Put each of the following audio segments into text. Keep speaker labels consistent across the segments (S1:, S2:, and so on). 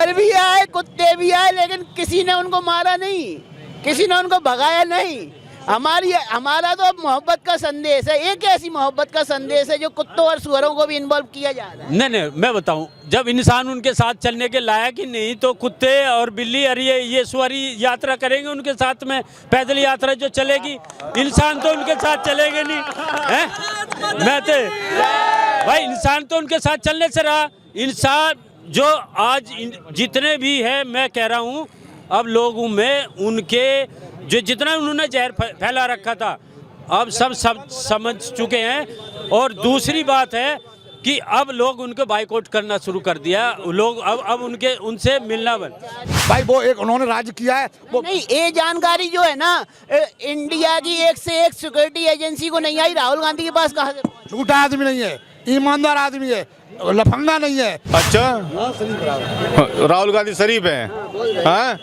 S1: शेर भी आए, कुत्ते भी आए, लेकिन किसी ने उनको मारा नहीं, किसी ने उनको भगाया नहीं। हमारा तो मोहब्बत का संदेश है। एक ऐसी मोहब्बत का संदेश है जो कुत्तों और सुअरों को भी इन्वॉल्व किया जा रहा है।
S2: नहीं, मैं बताऊं, जब इंसान उनके साथ चलने के लायक ही नहीं तो कुत्ते और बिल्ली और ये सुअरी यात्रा करेंगे उनके साथ में। पैदल यात्रा जो चलेगी, इंसान तो उनके साथ चलेंगे नहीं हैं? मैं तो भाई, इंसान तो उनके साथ चलने से रहा। इंसान जो आज जितने भी है, मैं कह रहा हूँ अब लोगों में उनके जो जितना उन्होंने जहर फैला रखा था अब सब समझ चुके हैं। और दूसरी बात है कि अब लोग उनको बाइकआउट करना शुरू कर दिया। लोग अब उनसे मिलना बंद।
S3: भाई वो एक उन्होंने राज किया है वो
S1: नहीं, ये जानकारी जो है ना इंडिया की एक से एक सिक्योरिटी एजेंसी को नहीं आई। राहुल गांधी के पास कहाँ से?
S3: झूठा आदमी नहीं है, ईमानदार आदमी है, लफंगा नहीं है।
S4: अच्छा, राहुल गांधी शरीफ है। हाँ,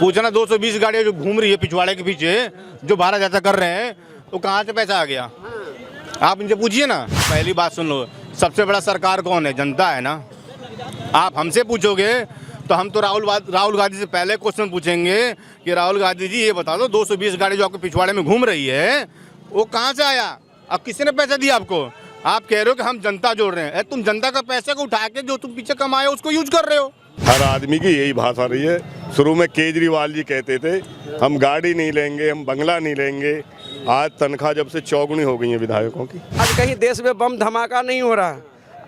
S4: पूछना 220 गाड़ियाँ जो घूम रही है पिछवाड़े के पीछे, जो भारत यात्रा कर रहे हैं, तो कहाँ से पैसा आ गया? आप इनसे पूछिए ना। पहली बात सुन लो, सबसे बड़ा सरकार कौन है? जनता है ना। आप हमसे पूछोगे तो हम तो राहुल गांधी से पहले क्वेश्चन पूछेंगे कि राहुल गांधी जी ये बता दो 220 गाड़ी जो आपके पिछवाड़े में घूम रही है वो कहाँ से आया? अब किसी ने पैसा दिया आपको? आप कह रहे हो कि हम जनता जोड़ रहे हैं। तुम जनता का पैसे को उठा के जो तुम पीछे कमाए उसको यूज कर रहे हो।
S5: हर आदमी की यही भाषा रही है। शुरू में केजरीवाल जी कहते थे हम गाड़ी नहीं लेंगे, हम बंगला नहीं लेंगे। आज तनख्वाह जब से चौगुनी हो गई है विधायकों की।
S6: आज कहीं देश में बम धमाका नहीं हो रहा।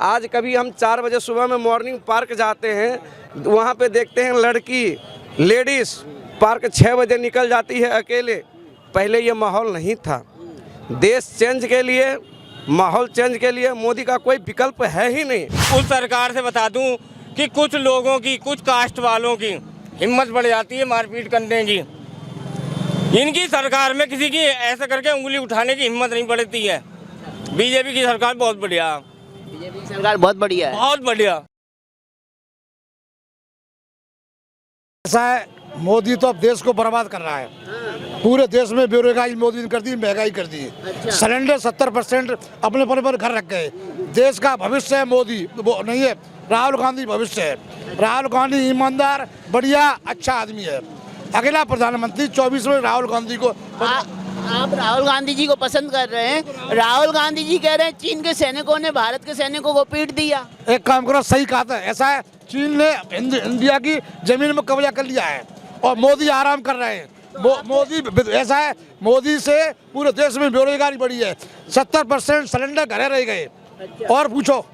S6: आज कभी हम 4 बजे सुबह में मॉर्निंग पार्क जाते हैं, वहाँ पे देखते हैं लड़की लेडीज पार्क 6 बजे निकल जाती है अकेले। पहले ये माहौल नहीं था। देश चेंज के लिए, माहौल चेंज के लिए मोदी का कोई विकल्प है ही नहीं।
S7: उस सरकार से बता दूं कि कुछ लोगों की, कुछ कास्ट वालों की हिम्मत बढ़ जाती है मारपीट करने की। इनकी सरकार में किसी की ऐसा करके उंगली उठाने की हिम्मत नहीं बढ़ती है। बीजेपी की सरकार बहुत बढ़िया,
S1: बीजेपी की सरकार बहुत बढ़िया है,
S7: बहुत बढ़िया।
S3: ऐसा है, मोदी तो अब देश को बर्बाद कर रहा है। पूरे देश में बेरोजगारी मोदी ने कर दी, महंगाई कर दी।
S1: अच्छा।
S3: सिलेंडर 70% अपने पर घर रख गए। देश का भविष्य है मोदी, वो नहीं है राहुल गांधी भविष्य है। राहुल गांधी ईमानदार, बढ़िया, अच्छा आदमी है। अगला प्रधानमंत्री 24 में राहुल गांधी को।
S1: आप राहुल गांधी जी को पसंद कर रहे हैं। राहुल गांधी जी कह रहे हैं चीन के सैनिकों ने भारत के सैनिकों को पीट दिया।
S3: एक काम करो, सही कहा था। ऐसा है, चीन ने इंडिया की जमीन में कब्जा कर लिया है और मोदी आराम कर रहे हैं। मोदी ऐसा है, मोदी से पूरे देश में बेरोजगारी बढ़ी है। 70% सिलेंडर घरे रह गए। और पूछो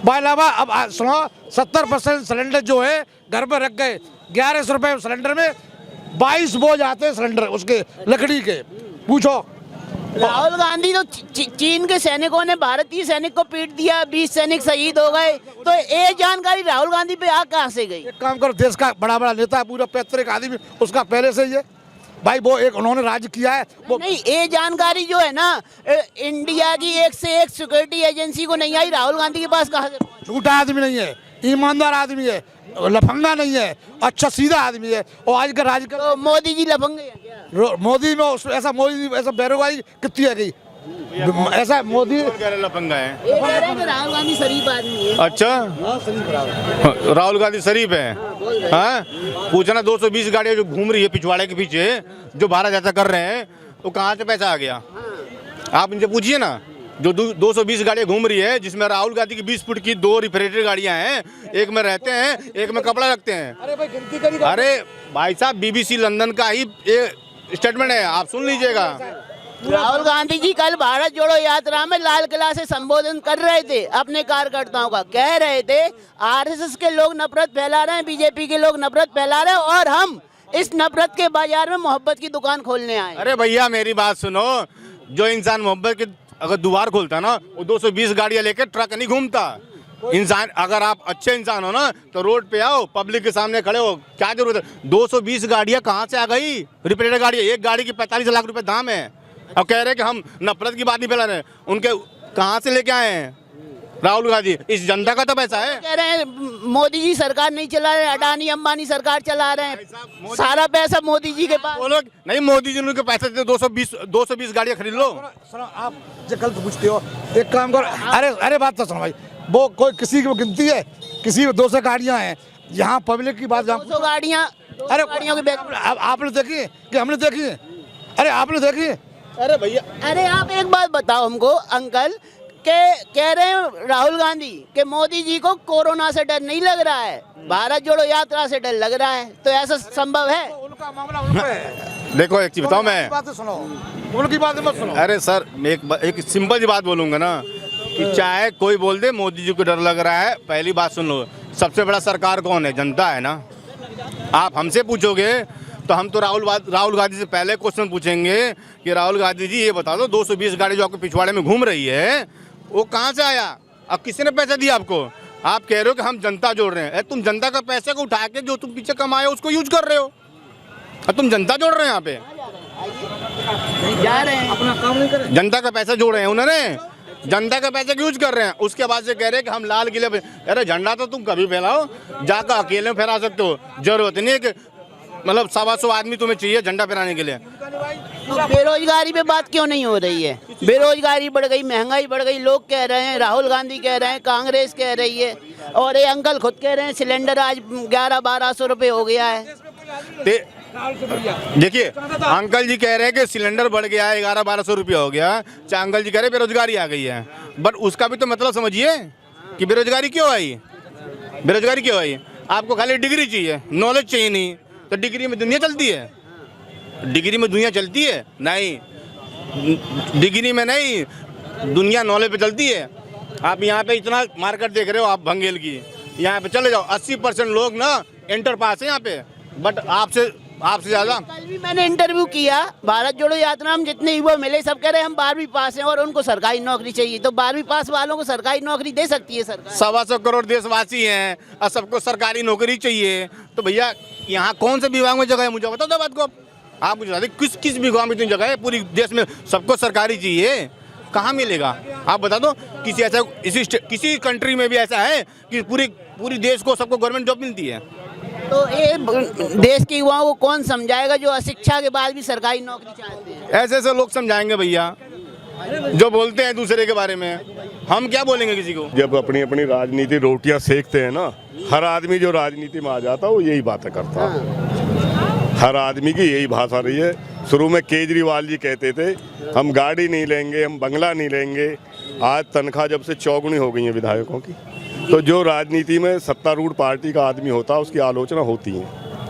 S3: बाइलावा, अब सुनो, 70% सिलेंडर जो है घर में रख गए। 1100 रुपए सिलेंडर में 22 बोझ आते हैं सिलेंडर उसके लकड़ी के। पूछो।
S1: राहुल गांधी तो चीन के सैनिकों ने भारतीय सैनिक को पीट दिया, 20 सैनिक शहीद हो गए। तो ये जानकारी राहुल गांधी पे आ कहाँ से गई?
S3: एक काम करो, देश का बड़ा नेता है, पूरा पैतृक आदमी, उसका पहले से ही है भाई। वो एक उन्होंने राज किया है वो।
S1: नहीं, ये जानकारी जो है ना इंडिया की एक से एक सिक्योरिटी एजेंसी को नहीं आई। राहुल गांधी के पास कहाँ से?
S3: झूठा आदमी नहीं है, ईमानदार आदमी है, लफंगा नहीं है, अच्छा सीधा आदमी है। और आज का राज
S1: तो मोदी जी लफंगे हैं क्या?
S3: मोदी में ऐसा बेरोजगारी कितनी है गई? ऐसा मोदी
S4: लफंगा है।
S1: ये कह रहे हैं कि राहुल गांधी शरीफ आदमी है।
S4: अच्छा, राहुल गांधी शरीफ है। हाँ, पूछना 220 गाड़ियाँ जो घूम रही है पिछवाड़े के पीछे, जो भारत यात्रा कर रहे हैं, तो कहाँ से पैसा आ गया? आप इनसे पूछिए ना। जो 220 गाड़ियाँ घूम रही है, जिसमें राहुल गांधी की 20 फुट की 2 रेफ्रिजरेटर गाड़ियाँ हैं, एक में रहते हैं, एक में कपड़ा रखते हैं।
S3: अरे भाई गिनती करी।
S4: अरे भाई साहब, BBC लंदन का ही स्टेटमेंट है, आप सुन लीजिएगा।
S1: राहुल गांधी जी कल भारत जोड़ो यात्रा में लाल किला से संबोधन कर रहे थे अपने कार्यकर्ताओं का। कह रहे थे RSS के लोग नफरत फैला रहे हैं, बीजेपी के लोग नफरत फैला रहे हैं और हम इस नफरत के बाजार में मोहब्बत की दुकान खोलने आए।
S4: अरे भैया मेरी बात सुनो, जो इंसान मोहब्बत की अगर दुकान खोलता ना, वो 220 गाड़ियाँ लेकर ट्रक नहीं घूमता। इंसान, अगर आप अच्छे इंसान हो ना तो रोड पे आओ, पब्लिक के सामने खड़े हो, क्या जरूरत है? 220 गाड़ियाँ कहाँ से आ गई? रिपेयर गाड़ियाँ, एक गाड़ी की 45 लाख रुपए दाम है। अब कह रहे हैं कि हम नफरत की बात नहीं फैला रहे। उनके कहाँ से लेके आए हैं राहुल गांधी? इस जनता का तो पैसा है।
S1: कह रहे हैं मोदी जी सरकार नहीं चला रहे, अडानी अंबानी सरकार चला रहे हैं, सारा पैसा मोदी जी के पास।
S4: वो लोग नहीं, मोदी जी उनके पैसे देते, 220 गाड़ियाँ खरीद लो।
S3: सुनो, आप जो गलत पूछते हो, एक काम करो। अरे बात तो सुनो भाई, वो कोई किसी की गिनती है, किसी में 200 गाड़ियाँ हैं, यहाँ पब्लिक की बात
S1: 200 गाड़ियाँ
S3: अरे
S1: गाड़ियों के बैग
S3: आपने देखी कि हमने देखी? अरे आपने देखी?
S4: अरे भैया
S1: अरे आप एक बात बताओ हमको अंकल के कह रहे हैं राहुल गांधी के मोदी जी को कोरोना से डर नहीं लग रहा है, भारत जोड़ो यात्रा से डर लग रहा है, तो ऐसा संभव है?
S3: उनका मामला उनका है।
S4: देखो एक चीज बताऊं मैं,
S3: बातें सुनो, उनकी बातें मत सुनो।
S4: अरे सर मैं एक सिंपल सी बात बोलूंगा ना कि चाहे कोई बोल दे मोदी जी को डर लग रहा है, पहली बात सुन लो, सबसे बड़ा सरकार कौन है? जनता है ना। आप हमसे पूछोगे तो हम तो राहुल गांधी से पहले क्वेश्चन पूछेंगे कि राहुल गांधी जी ये बता दो 220 गाड़ी जो आपके पिछवाड़े में घूम रही है वो कहाँ से आया? अब किसी ने पैसा दिया आपको? आप कह रहे हो कि हम जनता जोड़ रहे हैं। तुम जनता का पैसे को उठा के जो तुम पीछे कमाए हो उसको यूज कर रहे हो, अब तुम जनता जोड़ रहे हैं यहाँ पे,
S1: जा रहे हैं अपना काम नहीं कर
S4: जनता का पैसा जोड़ रहे हैं उन्होंने, जनता का पैसे यूज कर रहे हैं। उसके बाद से कह रहे हैं कि हम लाल किले पे, अरे झंडा तो तुम कभी फैलाओ, जाकर अकेले में फहरा सकते हो, जरूरत नहीं है कि मतलब 125 आदमी तुम्हें चाहिए झंडा फहराने के लिए।
S1: तो बेरोजगारी पे बात क्यों नहीं हो रही है? बेरोजगारी बढ़ गई, महंगाई बढ़ गई, लोग कह रहे हैं, राहुल गांधी कह रहे हैं, कांग्रेस कह रही है, और ये अंकल खुद कह रहे हैं सिलेंडर आज 1100-1200 रुपये हो गया है।
S4: देखिए अंकल जी कह रहे हैं कि सिलेंडर बढ़ गया है, 1100-1200 रुपया हो गया, चाहे अंकल जी कह रहे हैं बेरोजगारी आ गई है, बट उसका भी तो मतलब समझिए कि बेरोजगारी क्यों आई? बेरोजगारी क्यों आई? आपको खाली डिग्री चाहिए, नॉलेज चाहिए नहीं, तो डिग्री में दुनिया चलती है? डिग्री में दुनिया चलती है? नहीं, डिग्री में नहीं, दुनिया नॉलेज पे चलती है। आप यहाँ पे इतना मार्केट देख रहे हो आप भंगेल की, यहाँ पे चले जाओ 80% लोग ना इंटर पास है यहाँ पे, बट आपसे ज़्यादा।
S1: कल भी मैंने इंटरव्यू किया, भारत जोड़ो यात्रा में जितने युवा मिले सब कह रहे हैं हम 12वीं पास हैं और उनको सरकारी नौकरी चाहिए। तो 12वीं पास वालों को सरकारी नौकरी दे सकती है सरकार?
S4: 125 करोड़ देशवासी हैं और सबको सरकारी नौकरी चाहिए, तो भैया यहाँ कौन से विभाग में जगह है मुझे बता दो बात को। आप मुझे बता दें किस विभाग में इतनी जगह है? पूरी देश में सबको सरकारी चाहिए, कहाँ मिलेगा? आप बता दो किसी ऐसा किसी कंट्री में भी ऐसा है कि पूरी देश को सबको गवर्नमेंट जॉब मिलती है?
S1: तो ये देश के युवाओं को कौन समझाएगा जो अशिक्षा के बाद भी सरकारी नौकरी चाहते हैं?
S4: ऐसे ऐसे लोग समझाएंगे भैया जो बोलते हैं दूसरे के बारे में, हम क्या बोलेंगे किसी को?
S5: जब अपनी अपनी राजनीति रोटियां सेकते हैं ना, हर आदमी जो राजनीति में आ जाता है वो यही बातें करता है। हर आदमी की यही भाषा रही है। शुरू में केजरीवाल जी कहते थे हम गाड़ी नहीं लेंगे, हम बंगला नहीं लेंगे, आज तनख्वाह जब से चौगुनी हो गई है विधायकों की। तो जो राजनीति में सत्तारूढ़ पार्टी का आदमी होता है उसकी आलोचना होती है।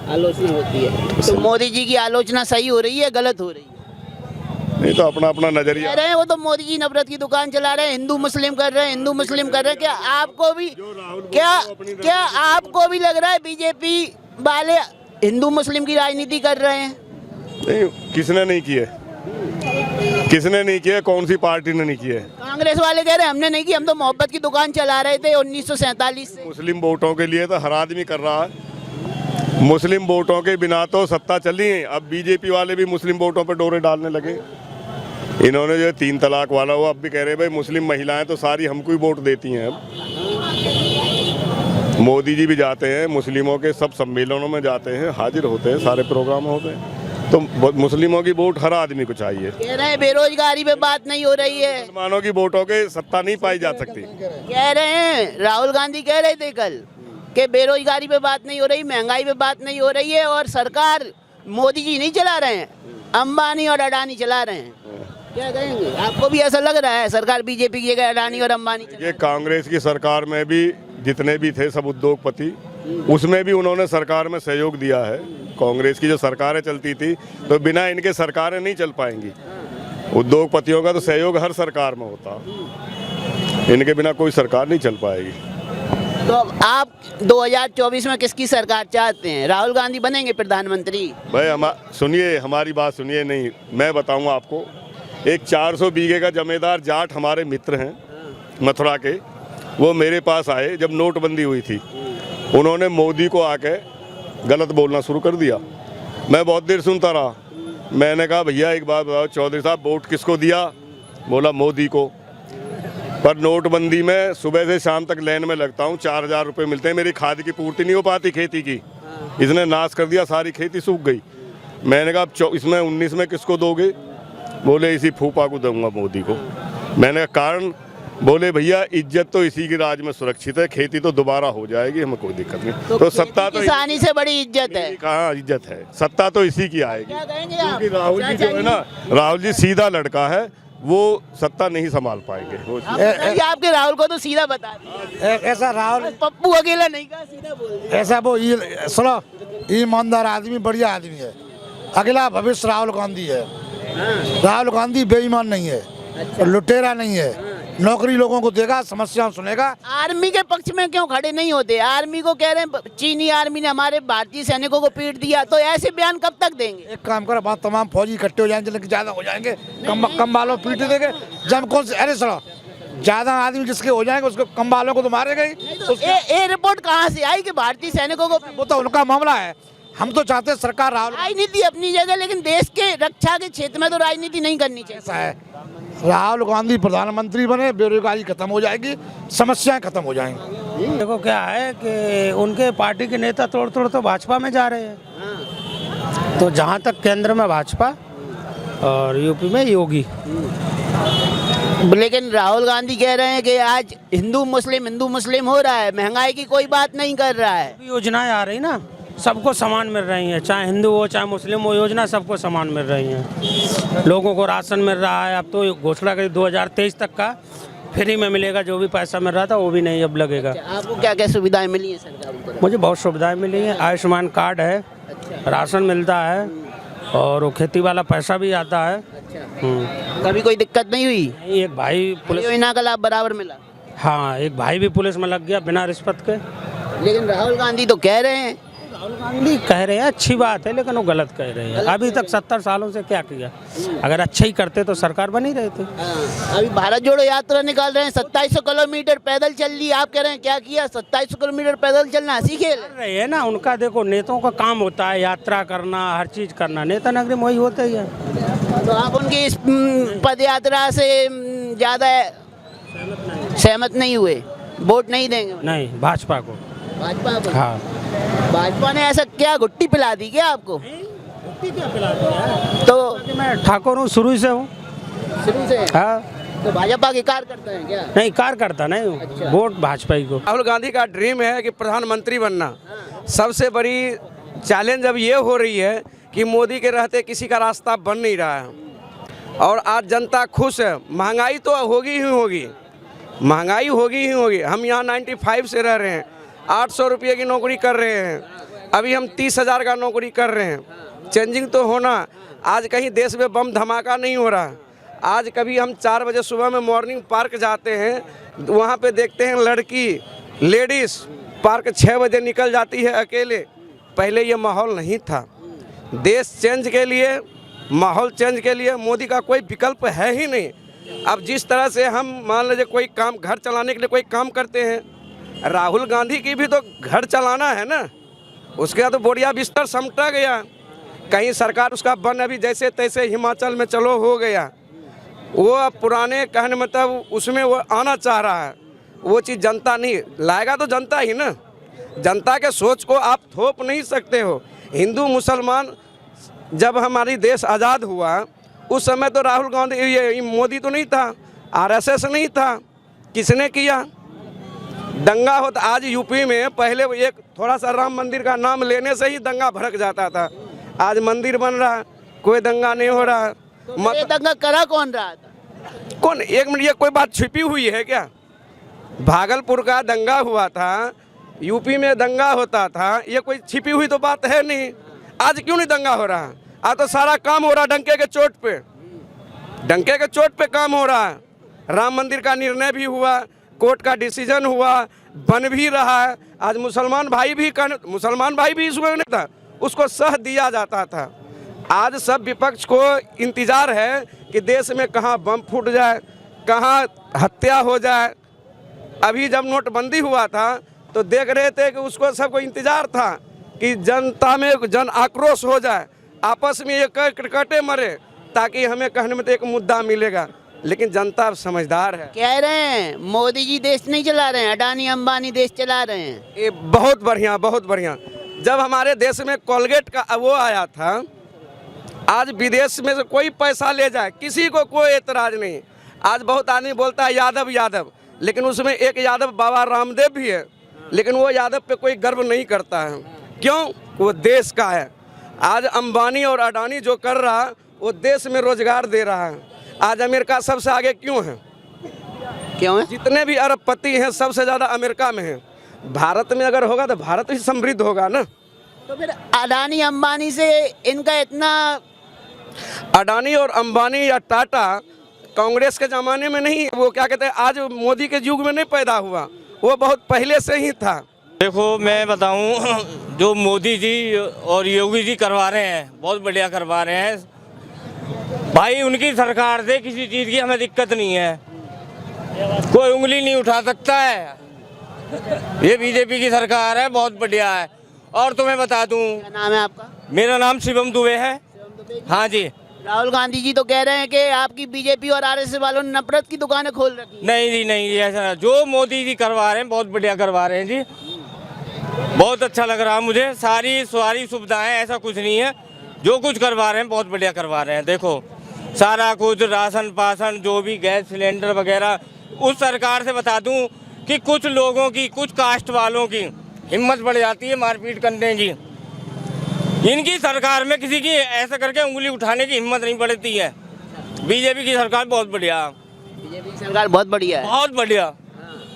S1: आलोचना होती है। तो मोदी जी की आलोचना सही हो रही है गलत हो रही है?
S5: नहीं तो अपना अपना नजरिया
S1: कह रहे हैं वो तो मोदी जी नफरत की दुकान चला रहे हैं, हिंदू मुस्लिम कर रहे हैं, हिंदू मुस्लिम कर रहे हैं। क्या आपको भी क्या आपको भी लग रहा है बीजेपी वाले हिंदू मुस्लिम की राजनीति कर रहे हैं?
S5: नहीं, किसने नहीं किए? किसने नहीं किया? कौन सी पार्टी ने नहीं किया?
S1: कांग्रेस वाले कह रहे हैं हमने नहीं की, हम तो मोहब्बत की दुकान चला रहे थे 1947 से।
S5: मुस्लिम वोटों के लिए तो हर आदमी कर रहा है। मुस्लिम वोटों के बिना तो सत्ता चली है। अब बीजेपी वाले भी मुस्लिम वोटों पर डोरे डालने लगे। इन्होंने जो 3 तलाक वाला हुआ, अब भी कह रहे भाई मुस्लिम महिलाएं तो सारी हमको ही वोट देती हैं। अब मोदी जी भी जाते हैं मुस्लिमों के सब सम्मेलनों में जाते हैं, हाजिर होते हैं, सारे प्रोग्राम होते हैं। तो मुस्लिमों की वोट हर आदमी को चाहिए।
S1: कह रहे हैं बेरोजगारी पे बात नहीं हो रही है,
S5: मुसलमानों की वोटों के सत्ता नहीं पाई जा सकती।
S1: कह रहे हैं राहुल गांधी कह रहे थे कल कि बेरोजगारी पे बात नहीं हो रही, महंगाई पे बात नहीं हो रही है, और सरकार मोदी जी नहीं चला रहे हैं, अंबानी और अडानी चला रहे हैं। क्या कहेंगे? आपको भी ऐसा लग रहा है सरकार बीजेपी की जगह अडानी और अंबानी?
S5: ये कांग्रेस की सरकार में भी जितने भी थे सब उद्योगपति, उसमें भी उन्होंने सरकार में सहयोग दिया है। कांग्रेस की जो सरकारें चलती थी तो बिना इनके सरकारें नहीं चल पाएंगी। उद्योगपतियों का तो सहयोग हर सरकार में होता, इनके बिना कोई सरकार नहीं चल पाएगी।
S1: तो अब आप 2024 में किसकी सरकार चाहते हैं? राहुल गांधी बनेंगे प्रधानमंत्री?
S5: भाई सुनिए, हमारी बात सुनिए। नहीं, मैं बताऊंगा आपको। एक 400 बीघे का जमींदार जाट हमारे मित्र हैं मथुरा के, वो मेरे पास आए जब नोटबंदी हुई थी। उन्होंने मोदी को आके गलत बोलना शुरू कर दिया। मैं बहुत देर सुनता रहा। मैंने कहा भैया एक बात बताओ चौधरी साहब, वोट किसको दिया? बोला मोदी को। पर नोटबंदी में सुबह से शाम तक लाइन में लगता हूँ, 4000 रुपये मिलते हैं, मेरी खाद की पूर्ति नहीं हो पाती खेती की। इसने नाश कर दिया, सारी खेती सूख गई। मैंने कहा अब इसमें 19 में किसको दोगे? बोले इसी फूफा को दूंगा, मोदी को। मैंने कहा कारण बोले भैया इज्जत तो इसी के राज में सुरक्षित है, खेती तो दोबारा हो जाएगी, हमें कोई दिक्कत नहीं। तो सत्ता तो
S1: किसानी से बड़ी इज्जत है।
S5: कहाँ इज्जत है, सत्ता तो इसी की आएगी।
S1: क्या कहेंगे आप?
S5: क्योंकि राहुल जी जो है ना, राहुल जी सीधा लड़का है, वो सत्ता नहीं संभाल पाएंगे।
S1: आपके राहुल को तो सीधा बता दिया,
S3: ऐसा राहुल,
S1: पप्पू अकेला नहीं कहा, सीधा बोल दिया।
S3: ऐसा वो सुनो, ईमानदार आदमी, बढ़िया आदमी है। अगला भविष्य राहुल गांधी है। राहुल गांधी बेईमान नहीं है, लुटेरा नहीं है, नौकरी लोगों को देगा, समस्याएं सुनेगा।
S1: आर्मी के पक्ष में क्यों खड़े नहीं होते? आर्मी को कह रहे हैं चीनी आर्मी ने हमारे भारतीय सैनिकों को पीट दिया, तो ऐसे बयान कब तक देंगे?
S3: एक काम करो, बात तमाम फौजी इकट्ठे हो जाएंगे, जिनके ज्यादा हो जाएंगे, कम वालों पीट देंगे। जब कौन से, अरे सुनो, ज्यादा आदमी जिसके हो जाएंगे उसको कम वालों को तो मारेगा ही।
S1: ये रिपोर्ट कहाँ से आई कि भारतीय सैनिकों को?
S3: वो तो उनका मामला है। हम तो चाहते हैं सरकार राहुल,
S1: राजनीति अपनी जगह, लेकिन देश के रक्षा के क्षेत्र में तो राजनीति नहीं करनी चाहिए।
S3: ऐसा है, राहुल गांधी प्रधानमंत्री बने, बेरोजगारी खत्म हो जाएगी, समस्याएं खत्म हो जाएंगी।
S8: देखो क्या है कि उनके पार्टी के नेता तोड़ तोड़ तो भाजपा में जा रहे हैं। तो जहाँ तक केंद्र में भाजपा और यूपी में योगी।
S1: लेकिन राहुल गांधी कह रहे हैं कि आज हिंदू मुस्लिम हो रहा है, महंगाई की कोई बात नहीं कर रहा है।
S8: योजनाएं आ रही ना, सबको समान मिल रही हैं, चाहे हिंदू हो चाहे मुस्लिम हो, योजना सबको समान मिल रही हैं। लोगों को राशन मिल रहा है, अब तो घोषणा करी 2023 तक का फ्री में मिलेगा, जो भी पैसा मिल रहा था वो भी नहीं अब लगेगा।
S1: आपको क्या क्या सुविधाएं मिली हैं सरकार की तरफ?
S8: मुझे बहुत सुविधाएं मिली हैं, आयुष्मान कार्ड है, राशन मिलता है और वो खेती वाला पैसा भी आता है।
S1: कभी कोई दिक्कत नहीं हुई?
S8: एक भाई पुलिस,
S1: योजना का लाभ बराबर मिला?
S8: हाँ, एक भाई भी पुलिस में लग गया बिना रिश्वत के।
S1: लेकिन राहुल गांधी तो कह रहे हैं,
S8: राहुल गांधी कह रहे हैं अच्छी बात है, लेकिन वो गलत कह रहे हैं। अभी तक 70 सालों से क्या किया? अगर अच्छा ही करते तो सरकार बनी रहती।
S1: अभी भारत जोड़ो यात्रा निकाल रहे हैं, 2700 किलोमीटर पैदल चल ली, आप कह रहे हैं क्या किया? 2700 किलोमीटर पैदल चलना हंसी खेल
S8: रहे हैं ना। उनका देखो, नेताओं का काम होता है यात्रा करना, हर चीज करना, नेता नगरी में वही होता ही है।
S1: तो आप उनकी इस पद यात्रा से ज्यादा सहमत नहीं हुए, वोट नहीं देंगे?
S8: नहीं, भाजपा को।
S1: भाजपा को?
S8: हाँ।
S1: भाजपा ने ऐसा क्या गुट्टी पिला दी क्या आपको?
S8: क्या पिला दिया?
S1: तो
S8: मैं ठाकुर हूँ, शुरू से हूँ।
S1: शुरू से?
S8: हाँ।
S1: तो भाजपा के कार्यकर्ता हैं क्या?
S8: नहीं, कार्यकर्ता नहीं हूँ।
S1: अच्छा।
S8: वोट भाजपा ही को।
S6: राहुल गांधी का ड्रीम है कि प्रधानमंत्री बनना। सबसे बड़ी चैलेंज अब ये हो रही है कि मोदी के रहते किसी का रास्ता बन नहीं रहा है और आज जनता खुश है। महंगाई तो होगी ही होगी, महंगाई होगी ही होगी। हम यहाँ 95 से रह रहे हैं, 800 रुपये की नौकरी कर रहे हैं, अभी हम 30,000 का नौकरी कर रहे हैं। चेंजिंग तो होना। आज कहीं देश में बम धमाका नहीं हो रहा। आज कभी हम 4 बजे सुबह में मॉर्निंग पार्क जाते हैं, वहाँ पे देखते हैं लड़की लेडीज़ पार्क 6 बजे निकल जाती है अकेले। पहले ये माहौल नहीं था। देश चेंज के लिए, माहौल चेंज के लिए मोदी का कोई विकल्प है ही नहीं। अब जिस तरह से हम मान लीजिए कोई काम, घर चलाने के लिए कोई काम करते हैं, राहुल गांधी की भी तो घर चलाना है ना। उसके बाद तो बोरिया बिस्तर समटा गया, कहीं सरकार उसका बन अभी जैसे तैसे हिमाचल में चलो हो गया। वो अब पुराने कहने मतलब उसमें वो आना चाह रहा है, वो चीज़ जनता नहीं लाएगा तो जनता ही ना। जनता के सोच को आप थोप नहीं सकते हो। हिंदू मुसलमान जब हमारी देश आज़ाद हुआ उस समय तो राहुल गांधी, ये मोदी तो नहीं था, आरएसएस नहीं था, किसने किया? दंगा होता। आज यूपी में पहले एक थोड़ा सा राम मंदिर का नाम लेने से ही दंगा भड़क जाता था। आज मंदिर बन रहा, कोई दंगा नहीं हो रहा।
S1: तो ये दंगा करा कौन रहा था?
S6: कौन? एक मिनट, ये कोई बात छिपी हुई है क्या? भागलपुर का दंगा हुआ था, यूपी में दंगा होता था, ये कोई छिपी हुई तो बात है नहीं। आज क्यों नहीं दंगा हो रहा? आज तो सारा काम हो रहा डंके के चोट पे, डंके के चोट पे काम हो रहा है। राम मंदिर का निर्णय भी हुआ, कोर्ट का डिसीजन हुआ, बन भी रहा है। आज मुसलमान भाई भी इसमें नहीं था, उसको सह दिया जाता था। आज सब विपक्ष को इंतजार है कि देश में कहाँ बम फूट जाए, कहाँ हत्या हो जाए। अभी जब नोटबंदी हुआ था तो देख रहे थे कि उसको सबको इंतजार था कि जनता में जन आक्रोश हो जाए, आपस में ये क्रिकेटे मरे, ताकि हमें कहने में तो एक मुद्दा मिलेगा। लेकिन जनता अब समझदार है।
S1: कह रहे हैं मोदी जी देश नहीं चला रहे हैं, अडानी अंबानी देश चला रहे हैं।
S6: ये बहुत बढ़िया, बहुत बढ़िया। जब हमारे देश में कोलगेट का वो आया था, आज विदेश में से कोई पैसा ले जाए किसी को कोई एतराज़ नहीं। आज बहुत आदमी बोलता है यादव यादव, लेकिन उसमें एक यादव बाबा रामदेव भी है, लेकिन वो यादव पे कोई गर्व नहीं करता है। क्यों? वो देश का है। आज अंबानी और अडानी जो कर रहा है वो देश में रोजगार दे रहा है। आज अमेरिका सबसे आगे क्यों है?
S1: क्यों है?
S6: जितने भी अरबपति हैं सबसे ज़्यादा अमेरिका में है। भारत में अगर होगा तो भारत भी समृद्ध होगा ना।
S1: तो फिर अडानी अंबानी से इनका इतना,
S6: अडानी और अंबानी या टाटा कांग्रेस के ज़माने में नहीं, वो क्या कहते हैं, आज मोदी के युग में नहीं पैदा हुआ, वो बहुत पहले से ही था।
S7: देखो मैं बताऊं, जो मोदी जी और योगी जी करवा रहे हैं बहुत बढ़िया करवा रहे हैं भाई। उनकी सरकार से किसी चीज़ की हमें दिक्कत नहीं है, कोई उंगली नहीं उठा सकता है। ये बीजेपी की सरकार है, बहुत बढ़िया है। और तुम्हें बता दूं,
S1: क्या नाम है आपका?
S7: मेरा नाम शिवम दुबे है। हाँ जी।
S1: राहुल गांधी जी तो कह रहे हैं कि आपकी बीजेपी और आरएसएस वालों ने नफरत की दुकानें खोल रखी हैं।
S7: नहीं जी, नहीं जी, ऐसा जो मोदी जी करवा रहे हैं बहुत बढ़िया करवा रहे हैं जी, बहुत अच्छा लग रहा है मुझे। सारी सुविधाएं, ऐसा कुछ नहीं है, जो कुछ करवा रहे हैं बहुत बढ़िया करवा रहे हैं। देखो सारा कुछ राशन पासन, जो भी गैस सिलेंडर वगैरह, उस सरकार से बता दूं कि कुछ लोगों की, कुछ कास्ट वालों की हिम्मत बढ़ जाती है मारपीट करने की। इनकी सरकार में किसी की ऐसा करके उंगली उठाने की हिम्मत नहीं बढ़ती है। बीजेपी की सरकार बहुत बढ़िया,
S1: बीजेपी की सरकार बहुत बढ़िया है,
S7: बहुत बढ़िया।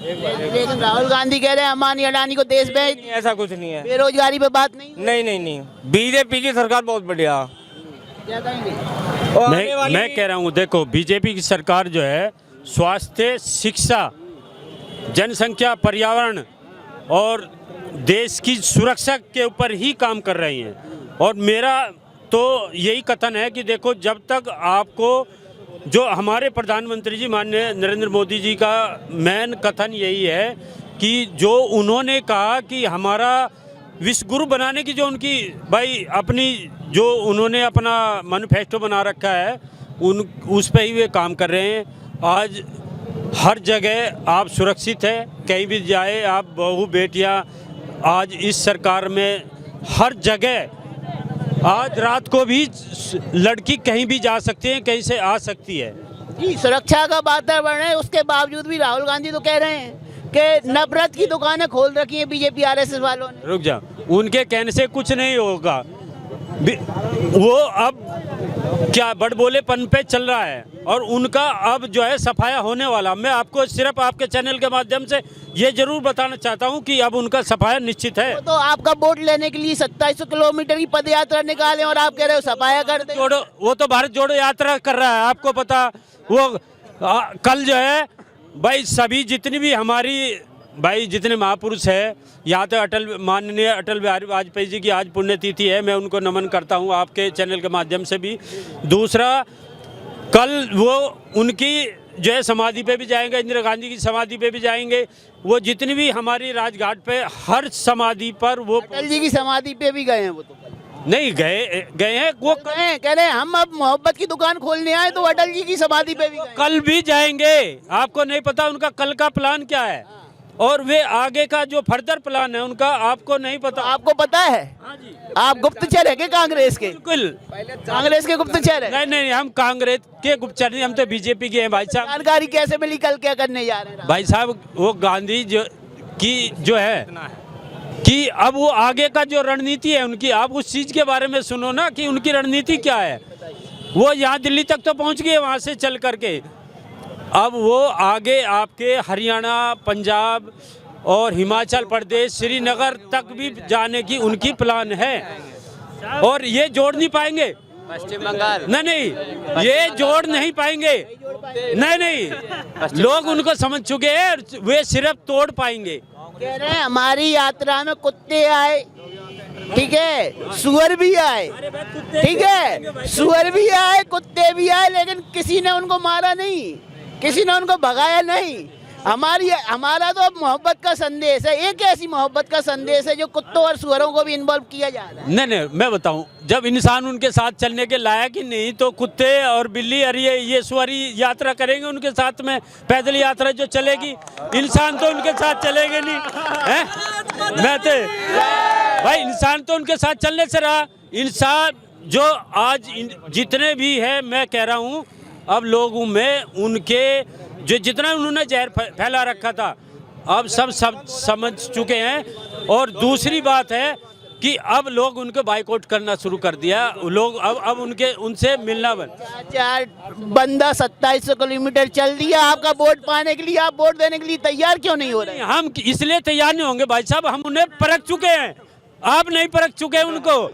S1: लेकिन राहुल गांधी कह रहे हैं अंबानी अडानी को देश भेज,
S7: ऐसा कुछ नहीं है,
S1: बेरोजगारी पे बात नहीं।
S7: नहीं नहीं नहीं, बीजेपी की सरकार बहुत बढ़िया।
S1: क्या कहेंगे?
S2: मैं कह रहा हूँ, देखो बीजेपी की सरकार जो है स्वास्थ्य, शिक्षा, जनसंख्या, पर्यावरण और देश की सुरक्षा के ऊपर ही काम कर रही हैं। और मेरा तो यही कथन है कि देखो, जब तक आपको, जो हमारे प्रधानमंत्री जी माननीय नरेंद्र मोदी जी का मेन कथन यही है कि जो उन्होंने कहा कि हमारा विश्व गुरु बनाने की जो उनकी भाई अपनी, जो उन्होंने अपना मैनिफेस्टो बना रखा है, उस पर ही वे काम कर रहे हैं। आज हर जगह आप सुरक्षित हैं, कहीं भी जाए आप, बहू बेटियां, आज इस सरकार में हर जगह, आज रात को भी लड़की कहीं भी जा सकती है, कहीं से आ सकती है
S1: जी। सुरक्षा का वातावरण है, उसके बावजूद भी राहुल गांधी तो कह रहे हैं कि नफरत की दुकानें खोल रखी है बीजेपी आरएसएस वालों ने।
S2: रुक जा, उनके कहने से कुछ नहीं होगा। वो अब क्या बड़बोलेपन पे चल रहा है और उनका अब जो है सफाया होने वाला। मैं आपको सिर्फ आपके चैनल के माध्यम से ये जरूर बताना चाहता हूं कि अब उनका सफाया निश्चित है।
S1: तो आपका वोट लेने के लिए 2700 किलोमीटर की पद यात्रा निकाले और आप कह रहे हो सफाया कर दे।
S2: वो तो भारत जोड़ो यात्रा कर रहा है, आपको पता। वो कल जो है भाई, सभी जितनी भी हमारी भाई जितने महापुरुष हैं, यहाँ तो माननीय अटल बिहारी वाजपेयी जी की आज पुण्यतिथि है, मैं उनको नमन करता हूँ आपके चैनल के माध्यम से भी। दूसरा, कल वो उनकी जो है समाधि पे भी जाएंगे, इंदिरा गांधी की समाधि पे भी जाएंगे। वो जितनी भी हमारी राजघाट पे हर समाधि पर, वो
S1: अटल जी की समाधि पे भी गए हैं। वो तो
S2: नहीं गए हैं, वो
S1: कह रहे हैं हम अब मोहब्बत की दुकान खोलने आए, तो अटल जी की समाधि पे भी गए।
S2: कल भी जाएंगे। आपको नहीं पता उनका कल का प्लान क्या है, और वे आगे का जो फर्दर प्लान है उनका आपको नहीं पता।
S1: आपको पता है?
S2: हाँ जी।
S1: आप गुप्तचर है क्या कांग्रेस के?
S2: बिल्कुल,
S1: कांग्रेस के गुप्तचर है?
S2: नहीं नहीं, हम कांग्रेस के गुप्तचर नहीं, हम तो बीजेपी के हैं भाई साहब।
S1: जानकारी कैसे मिली, कल क्या करने जा रहे हैं?
S2: भाई साहब, वो गांधी जो है कि अब वो आगे का जो रणनीति है उनकी, आप उस चीज के बारे में सुनो ना कि उनकी रणनीति क्या है। वो यहाँ दिल्ली तक तो पहुँच गए, वहाँ से चल करके अब वो आगे आपके हरियाणा, पंजाब और हिमाचल प्रदेश, श्रीनगर तक भी जाने की उनकी प्लान है। और ये जोड़ नहीं पाएंगे,
S9: पश्चिम बंगाल
S2: नहीं, ये जोड़ नहीं पाएंगे, नहीं, लोग उनको समझ चुके हैं, वे सिर्फ तोड़ पाएंगे।
S1: कह रहे हैं हमारी यात्रा में कुत्ते आए, ठीक है, सुअर भी आए, ठीक है, सुअर भी आए, कुत्ते भी आए, लेकिन किसी ने उनको मारा नहीं, किसी ने उनको भगाया नहीं। हमारा तो अब मोहब्बत का संदेश है। एक ऐसी मोहब्बत का संदेश है जो कुत्तों और सुअरों को भी इन्वॉल्व किया जा रहा है।
S2: नहीं, मैं बताऊं, जब इंसान उनके साथ चलने के लायक ही नहीं, तो कुत्ते और बिल्ली और ये सुअरी यात्रा करेंगे उनके साथ में। पैदल यात्रा जो चलेगी, इंसान तो उनके साथ चलेंगे नहीं है। मैं तो भाई, इंसान तो उनके साथ चलने से रहा। इंसान जो आज जितने भी है, मैं कह रहा हूँ अब लोगों में उनके जो जितना उन्होंने जहर फैला रखा था अब सब समझ चुके हैं। और दूसरी बात है कि अब लोग उनको बाइकआउट करना शुरू कर दिया। लोग अब उनसे मिलना बंद।
S1: चार बंदा 2700 किलोमीटर चल दिया आपका वोट पाने के लिए, आप वोट देने के लिए तैयार क्यों नहीं हो रहे?
S2: हम इसलिए तैयार नहीं होंगे भाई साहब, हम उन्हें परख चुके हैं, आप नहीं परख चुके उनको।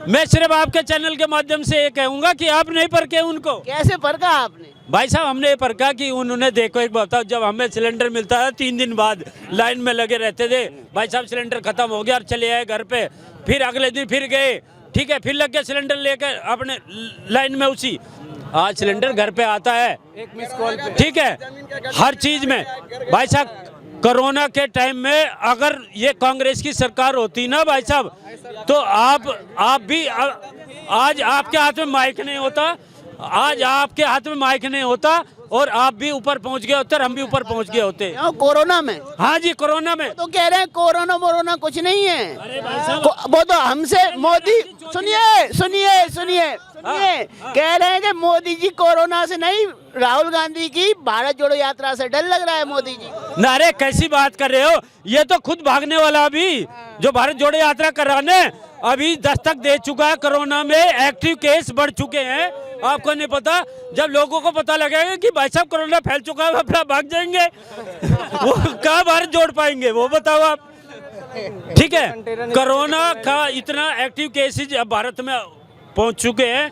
S2: मैं सिर्फ आपके चैनल के माध्यम से ये कहूंगा कि आप नहीं परखे उनको।
S1: कैसे परखा आपने?
S2: भाई साहब हमने ये परखा कि उन्होंने, देखो एक बात, जब हमें सिलेंडर मिलता था 3 दिन बाद लाइन में लगे रहते थे, भाई साहब सिलेंडर खत्म हो गया और चले आए घर पे, फिर अगले दिन फिर गए, ठीक है, फिर लग गए सिलेंडर लेकर अपने लाइन में उसी। आज सिलेंडर घर पे आता है,
S6: एक मिस कॉल पे,
S2: ठीक है, हर चीज में। भाई साहब कोरोना के टाइम में अगर ये कांग्रेस की सरकार होती ना भाई साहब, तो आप भी आज आपके हाथ में माइक नहीं होता, आज आपके हाथ में माइक नहीं होता और आप भी ऊपर पहुंच गए होते और हम भी ऊपर पहुंच गए होते।
S1: कोरोना में?
S2: हाँ जी, कोरोना में।
S1: तो कह रहे हैं कोरोना कुछ नहीं है। वो तो हमसे मोदी, सुनिए कह रहे हैं कि मोदी जी कोरोना से नहीं, राहुल गांधी की भारत जोड़ो यात्रा से डर लग रहा है मोदी जी।
S2: नारे कैसी बात कर रहे हो, ये तो खुद भागने वाला अभी जो भारत जोड़ो यात्रा कराने अभी दस्तक दे चुका है। कोरोना में एक्टिव केस बढ़ चुके हैं, आपको नहीं पता। जब लोगों को पता लगेगा कि भाई साहब कोरोना फैल चुका है, अपना भाग जाएंगे। वो कहाँ भारत जोड़ पाएंगे वो बताओ आप, ठीक है। कोरोना का इतना एक्टिव केसेज अब भारत में पहुंच चुके हैं।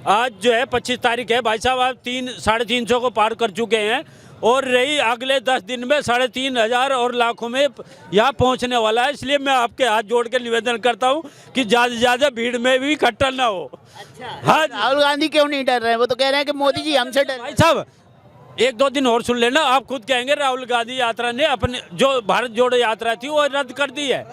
S2: आज जो है 25 तारीख है भाई साहब, आप 300-350 को पार कर चुके हैं और रही अगले 10 दिन में 3,500 और लाखों में यहाँ पहुँचने वाला है। इसलिए मैं आपके हाथ जोड़ के निवेदन करता हूँ कि ज़्यादा से ज़्यादा भीड़ में भी इकट्ठा ना हो।
S1: अच्छा,
S2: हाँ
S1: राहुल गांधी क्यों नहीं डर रहे हैं? वो तो कह रहे हैं कि मोदी जी हमसे डर।
S2: भाई साहब 1-2 दिन और सुन लेना, आप खुद कहेंगे राहुल गांधी यात्रा ने अपने जो भारत जोड़ो यात्रा थी वो रद्द कर दी है।